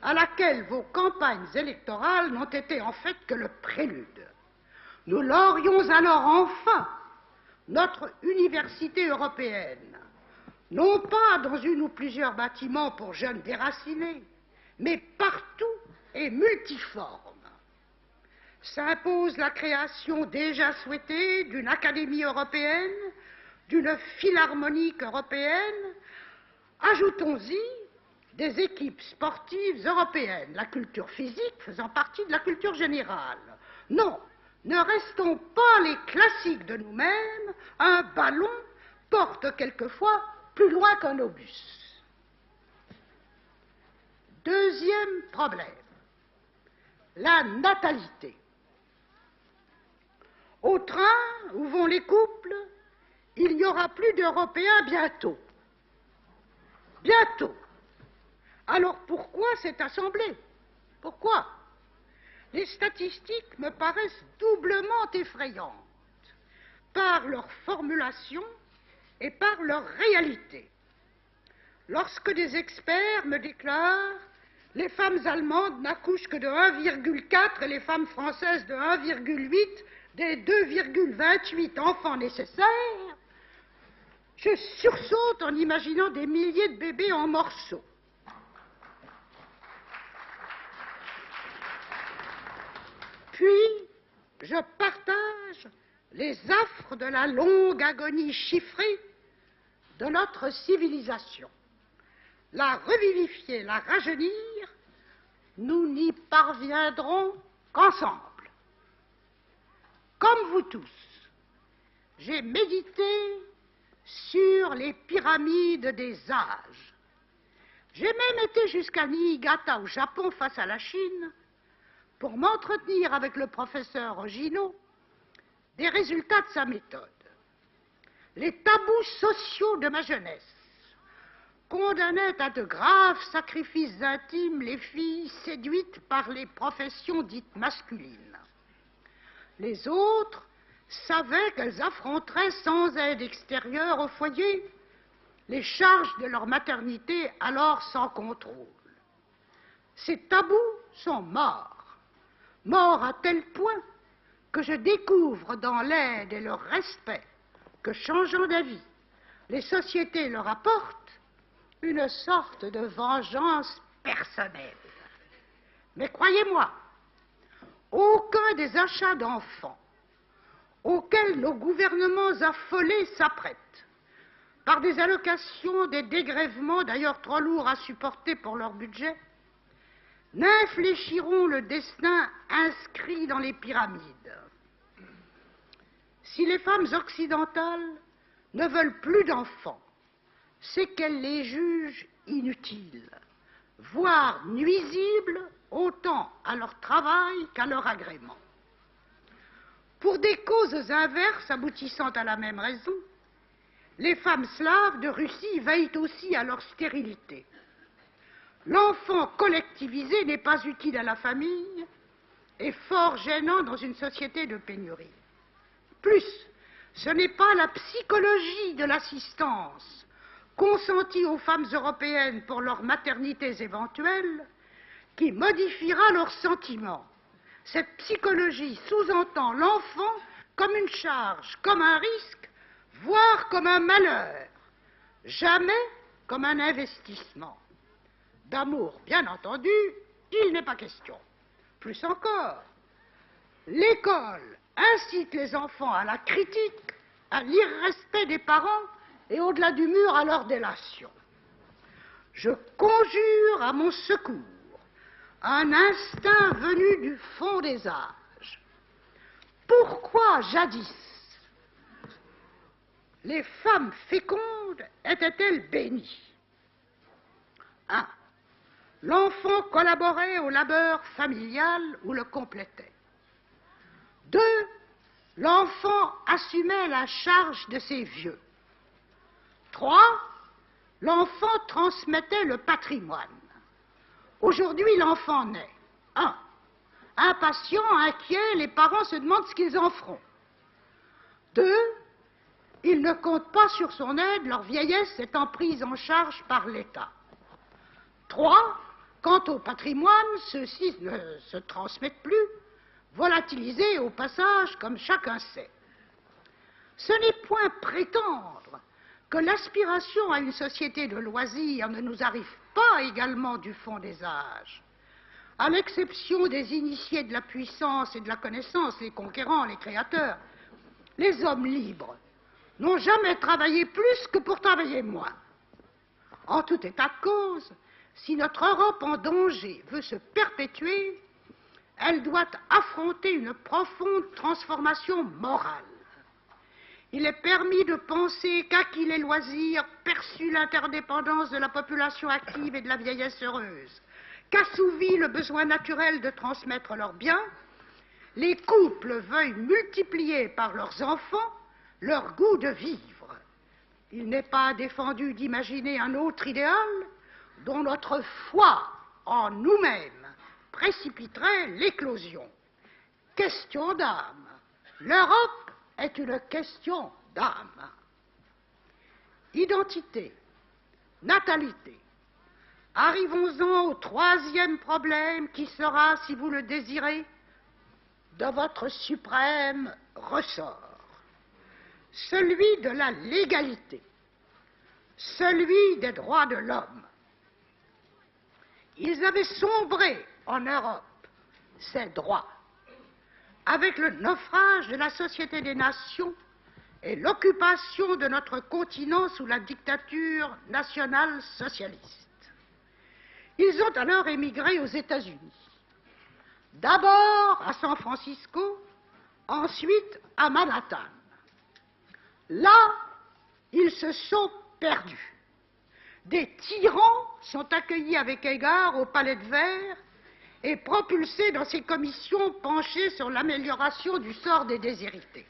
à laquelle vos campagnes électorales n'ont été en fait que le prélude. Nous l'aurions alors enfin notre université européenne, non pas dans une ou plusieurs bâtiments pour jeunes déracinés, mais partout et multiforme. S'impose la création déjà souhaitée d'une académie européenne, d'une philharmonique européenne. Ajoutons-y des équipes sportives européennes, la culture physique faisant partie de la culture générale. Non, ne restons pas les classiques de nous-mêmes, un ballon porte quelquefois plus loin qu'un obus. Deuxième problème, la natalité. Au train où vont les couples, il n'y aura plus d'Européens bientôt. Bientôt. Alors pourquoi cette assemblée? Pourquoi? Les statistiques me paraissent doublement effrayantes par leur formulation et par leur réalité. Lorsque des experts me déclarent les femmes allemandes n'accouchent que de 1,4 et les femmes françaises de 1,8 des 2,28 enfants nécessaires, je sursaute en imaginant des milliers de bébés en morceaux. Puis, je partage les affres de la longue agonie chiffrée de notre civilisation. La revivifier, la rajeunir, nous n'y parviendrons qu'ensemble. Comme vous tous, j'ai médité sur les pyramides des âges. J'ai même été jusqu'à Niigata, au Japon, face à la Chine, pour m'entretenir avec le professeur Ogino des résultats de sa méthode. Les tabous sociaux de ma jeunesse condamnaient à de graves sacrifices intimes les filles séduites par les professions dites masculines. Les autres savaient qu'elles affronteraient sans aide extérieure au foyer les charges de leur maternité alors sans contrôle. Ces tabous sont morts, morts à tel point que je découvre dans l'aide et le respect que, changeant d'avis, les sociétés leur apportent une sorte de vengeance personnelle. Mais croyez-moi, aucun des achats d'enfants auxquels nos gouvernements affolés s'apprêtent, par des allocations, des dégrèvements d'ailleurs trop lourds à supporter pour leur budget, n'infléchiront le destin inscrit dans les pyramides. Si les femmes occidentales ne veulent plus d'enfants, c'est qu'elles les jugent inutiles, voire nuisibles autant à leur travail qu'à leur agrément. Pour des causes inverses aboutissant à la même raison, les femmes slaves de Russie veillent aussi à leur stérilité. L'enfant collectivisé n'est pas utile à la famille et fort gênant dans une société de pénurie. Plus, ce n'est pas la psychologie de l'assistance consentie aux femmes européennes pour leurs maternités éventuelles qui modifiera leurs sentiments. Cette psychologie sous-entend l'enfant comme une charge, comme un risque, voire comme un malheur, jamais comme un investissement. D'amour, bien entendu, il n'est pas question. Plus encore, l'école incite les enfants à la critique, à l'irrespect des parents et au-delà du mur à leur délation. Je conjure à mon secours un instinct venu du fond des âges. Pourquoi jadis les femmes fécondes étaient-elles bénies? 1. L'enfant collaborait au labeur familial ou le complétait. 2. L'enfant assumait la charge de ses vieux. 3. L'enfant transmettait le patrimoine. Aujourd'hui, l'enfant naît. 1. Impatient, inquiet, les parents se demandent ce qu'ils en feront. 2. Il ne compte pas sur son aide, leur vieillesse étant prise en charge par l'État. 3. Quant au patrimoine, ceux-ci ne se transmettent plus, volatilisés au passage, comme chacun sait. Ce n'est point prétendre que l'aspiration à une société de loisirs ne nous arrive pas également du fond des âges. À l'exception des initiés de la puissance et de la connaissance, les conquérants, les créateurs, les hommes libres n'ont jamais travaillé plus que pour travailler moins. En tout état de cause, si notre Europe en danger veut se perpétuer, elle doit affronter une profonde transformation morale. Il est permis de penser qu'acquis les loisirs, perçu l'interdépendance de la population active et de la vieillesse heureuse, qu'assouvi le besoin naturel de transmettre leurs biens, les couples veuillent multiplier par leurs enfants leur goût de vivre. Il n'est pas défendu d'imaginer un autre idéal dont notre foi en nous-mêmes précipiterait l'éclosion. Question d'âme. L'Europe est une question d'âme. Identité, natalité. Arrivons-en au troisième problème qui sera, si vous le désirez, de votre suprême ressort. Celui de la légalité, celui des droits de l'homme. Ils avaient sombré en Europe, ces droits, avec le naufrage de la Société des Nations et l'occupation de notre continent sous la dictature nationale socialiste. Ils ont alors émigré aux États-Unis, d'abord à San Francisco, ensuite à Manhattan. Là, ils se sont perdus. Des tyrans sont accueillis avec égard au Palais de Verre et propulsés dans ces commissions penchées sur l'amélioration du sort des déshérités.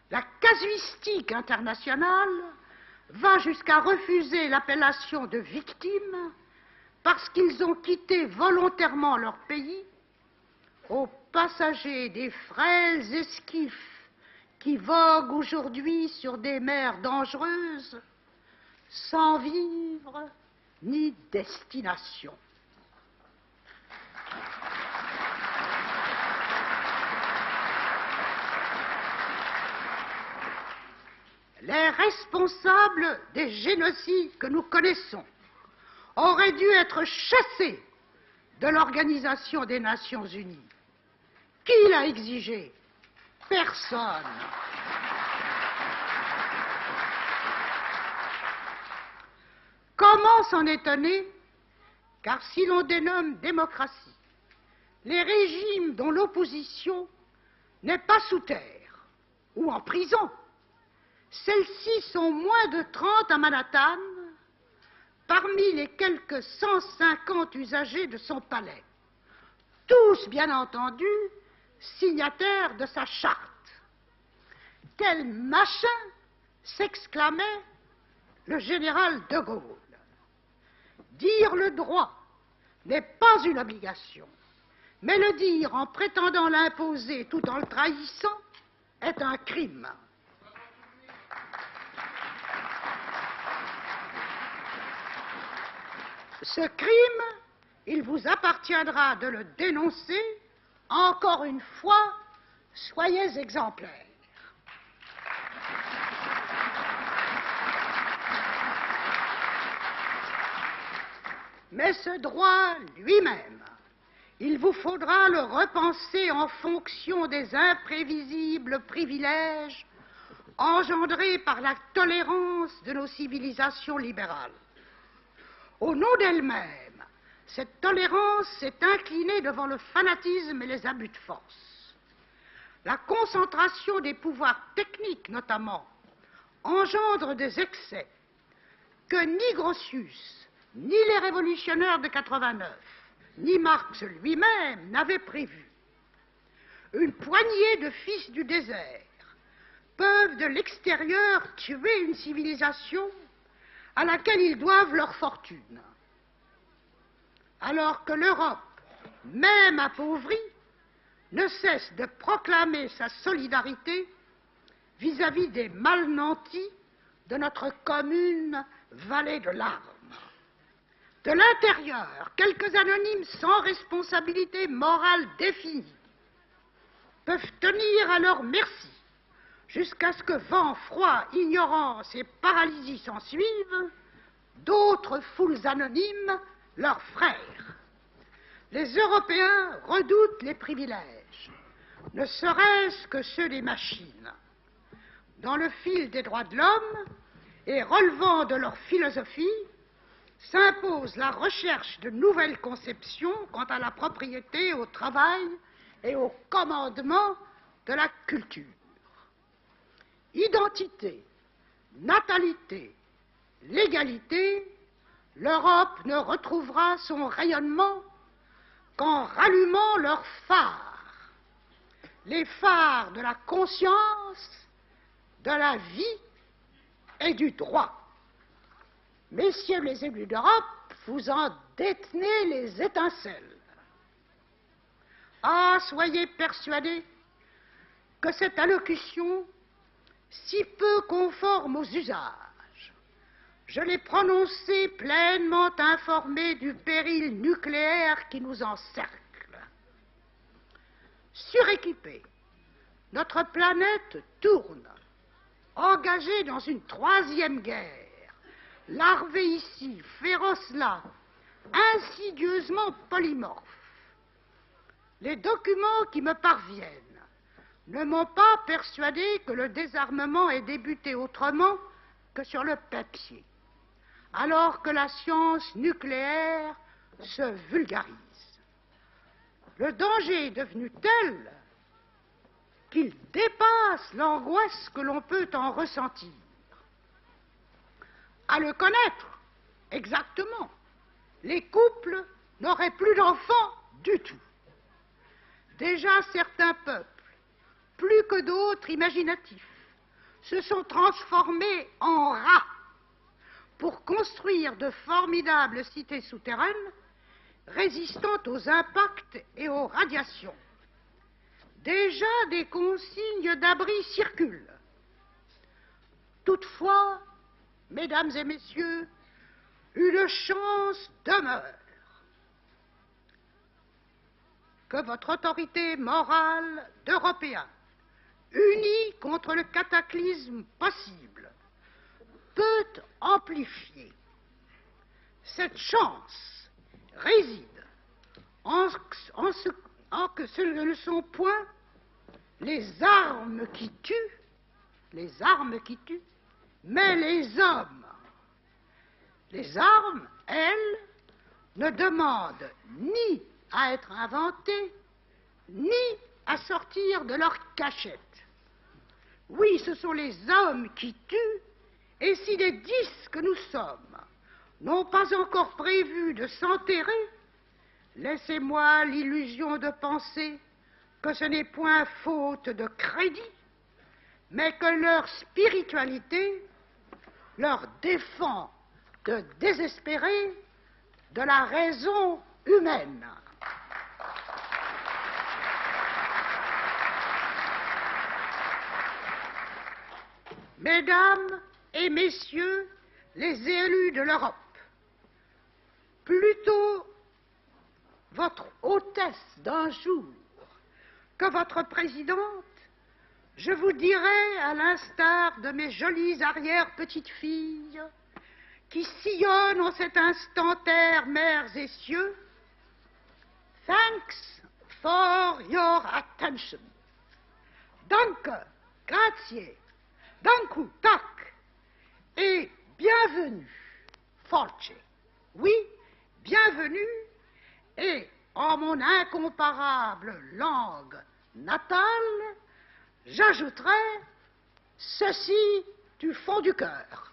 La casuistique internationale va jusqu'à refuser l'appellation de victimes parce qu'ils ont quitté volontairement leur pays aux passagers des frêles esquifs qui voguent aujourd'hui sur des mers dangereuses sans vivre ni destination. Les responsables des génocides que nous connaissons auraient dû être chassés de l'Organisation des Nations Unies. Qui l'a exigé? Personne. Comment s'en étonner? Car si l'on dénomme démocratie les régimes dont l'opposition n'est pas sous terre ou en prison, celles-ci sont moins de 30 à Manhattan, parmi les quelques 150 usagers de son palais, tous, bien entendu, signataires de sa charte. Quel machin s'exclamait le général de Gaulle. Dire le droit n'est pas une obligation, mais le dire en prétendant l'imposer tout en le trahissant est un crime. Ce crime, il vous appartiendra de le dénoncer. Encore une fois, soyez exemplaires. Mais ce droit lui-même, il vous faudra le repenser en fonction des imprévisibles privilèges engendrés par la tolérance de nos civilisations libérales. Au nom d'elle-même, cette tolérance s'est inclinée devant le fanatisme et les abus de force. La concentration des pouvoirs techniques, notamment, engendre des excès que ni Grotius, ni les révolutionnaires de 89, ni Marx lui-même n'avaient prévu. Une poignée de fils du désert peuvent de l'extérieur tuer une civilisation à laquelle ils doivent leur fortune, alors que l'Europe, même appauvrie, ne cesse de proclamer sa solidarité vis-à-vis des mal nantis de notre commune vallée de larmes. De l'intérieur, quelques anonymes sans responsabilité morale définie peuvent tenir à leur merci jusqu'à ce que vent, froid, ignorance et paralysie s'en suivent, d'autres foules anonymes, leurs frères. Les Européens redoutent les privilèges, ne serait-ce que ceux des machines. Dans le fil des droits de l'homme et relevant de leur philosophie, s'impose la recherche de nouvelles conceptions quant à la propriété, au travail et au commandement de la culture. Identité, natalité, l'égalité, l'Europe ne retrouvera son rayonnement qu'en rallumant leurs phares, les phares de la conscience, de la vie et du droit. Messieurs les élus d'Europe, vous en détenez les étincelles. Ah, soyez persuadés que cette allocution, si peu conforme aux usages, je l'ai prononcée pleinement informée du péril nucléaire qui nous encercle. Suréquipée, notre planète tourne, engagée dans une troisième guerre, larvée ici, féroce là, insidieusement polymorphe. Les documents qui me parviennent ne m'ont pas persuadé que le désarmement ait débuté autrement que sur le papier, alors que la science nucléaire se vulgarise. Le danger est devenu tel qu'il dépasse l'angoisse que l'on peut en ressentir. À le connaître exactement, les couples n'auraient plus d'enfants du tout. Déjà, certains peuples, plus que d'autres imaginatifs, se sont transformés en rats pour construire de formidables cités souterraines résistant aux impacts et aux radiations. Déjà, des consignes d'abri circulent. Toutefois, mesdames et messieurs, une chance demeure. Que votre autorité morale d'Européens, unie contre le cataclysme possible, peut amplifier. Cette chance réside en que ce ne sont point les armes qui tuent, mais les hommes. Les armes, elles, ne demandent ni à être inventées, ni à sortir de leur cachette. Oui, ce sont les hommes qui tuent, et si les 10 que nous sommes n'ont pas encore prévu de s'enterrer, laissez-moi l'illusion de penser que ce n'est point faute de crédit, mais que leur spiritualité leur défend de désespérer de la raison humaine. Mesdames et messieurs les élus de l'Europe, plutôt votre hôtesse d'un jour que votre présidente, je vous dirai, à l'instar de mes jolies arrière-petites-filles, qui sillonnent en cet instant terre, mers et cieux, thanks for your attention. Danke, grazie, danku, tak, et bienvenue, force. Oui, bienvenue, et en mon incomparable langue natale, j'ajouterai ceci du fond du cœur.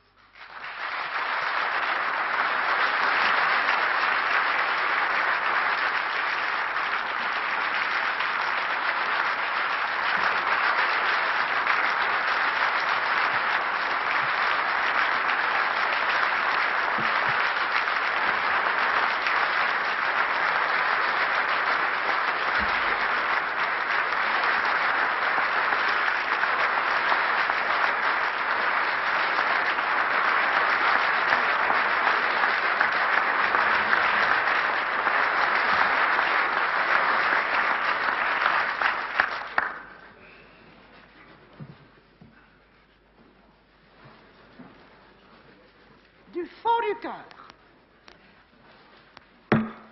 Du fond du cœur.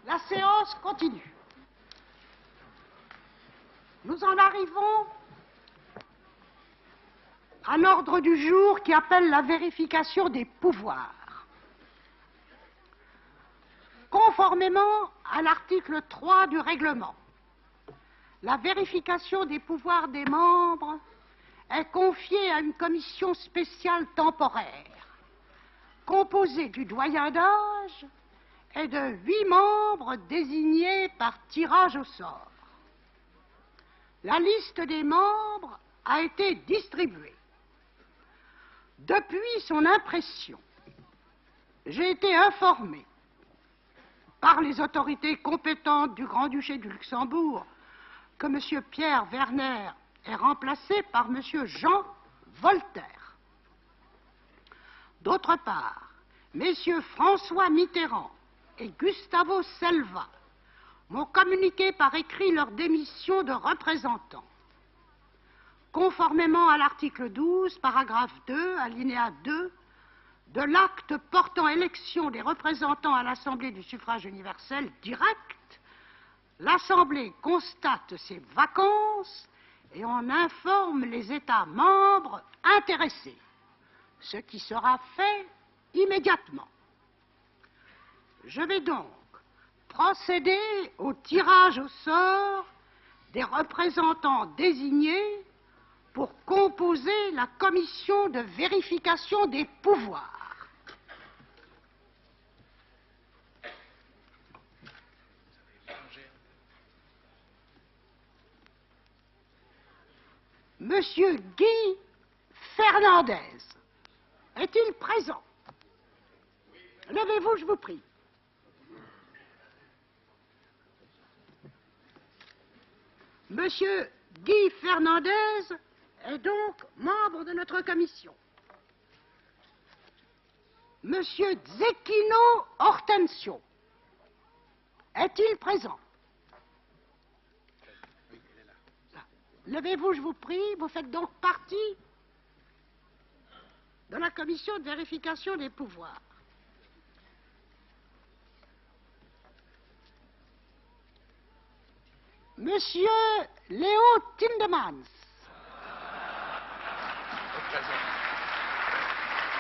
La séance continue. Nous en arrivons à l'ordre du jour qui appelle la vérification des pouvoirs. Conformément à l'article 3 du règlement, la vérification des pouvoirs des membres est confiée à une commission spéciale temporaire composée du doyen d'âge et de 8 membres désignés par tirage au sort. La liste des membres a été distribuée. Depuis son impression, j'ai été informé par les autorités compétentes du Grand-Duché du Luxembourg que M. Pierre Werner est remplacé par M. Jean Voltaire. D'autre part, messieurs François Mitterrand et Gustavo Selva m'ont communiqué par écrit leur démission de représentants. Conformément à l'article 12, paragraphe 2, alinéa 2, de l'acte portant élection des représentants à l'Assemblée du suffrage universel direct, l'Assemblée constate ces vacances et en informe les États membres intéressés, ce qui sera fait immédiatement. Je vais donc procéder au tirage au sort des représentants désignés pour composer la commission de vérification des pouvoirs. Monsieur Guy Fernandez est-il présent? Levez-vous, je vous prie. Monsieur Guy Fernandez est donc membre de notre commission. Monsieur Zecchino Hortensio est-il présent? Levez-vous, je vous prie. Vous faites donc partie de la commission de vérification des pouvoirs. Monsieur Léo Tindemans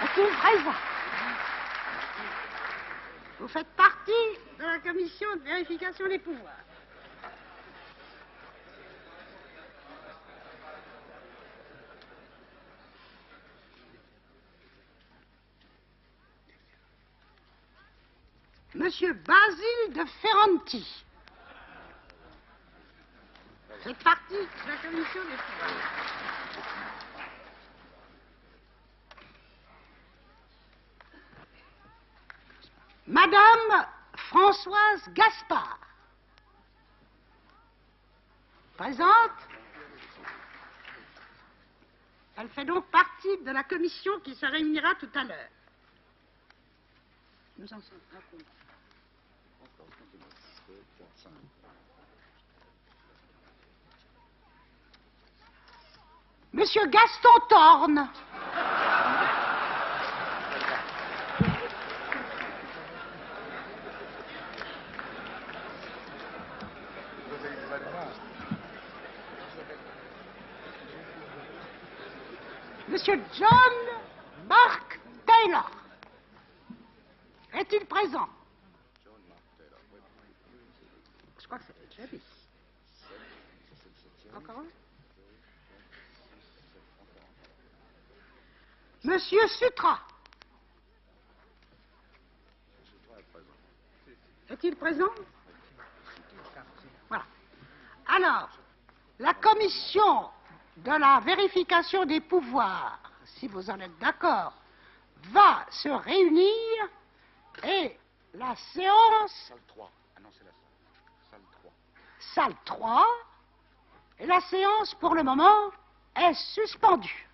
est-il présent? Vous faites partie de la commission de vérification des pouvoirs. Monsieur Basile de Ferranti fait partie de la commission des pouvoirs. Madame Françoise Gaspard. Présente. Elle fait donc partie de la commission qui se réunira tout à l'heure. Nous en sommes à combien? Monsieur Gaston Thorne. Monsieur John Mark Taylor. Est-il présent? Je crois que c'est déjà dit. Encore un? Monsieur Sutra. Est-il présent? Voilà. Alors, la commission de la vérification des pouvoirs, si vous en êtes d'accord, va se réunir et la séance... Salle 3. Ah non, c'est la salle 3. Salle 3. Et la séance, pour le moment, est suspendue.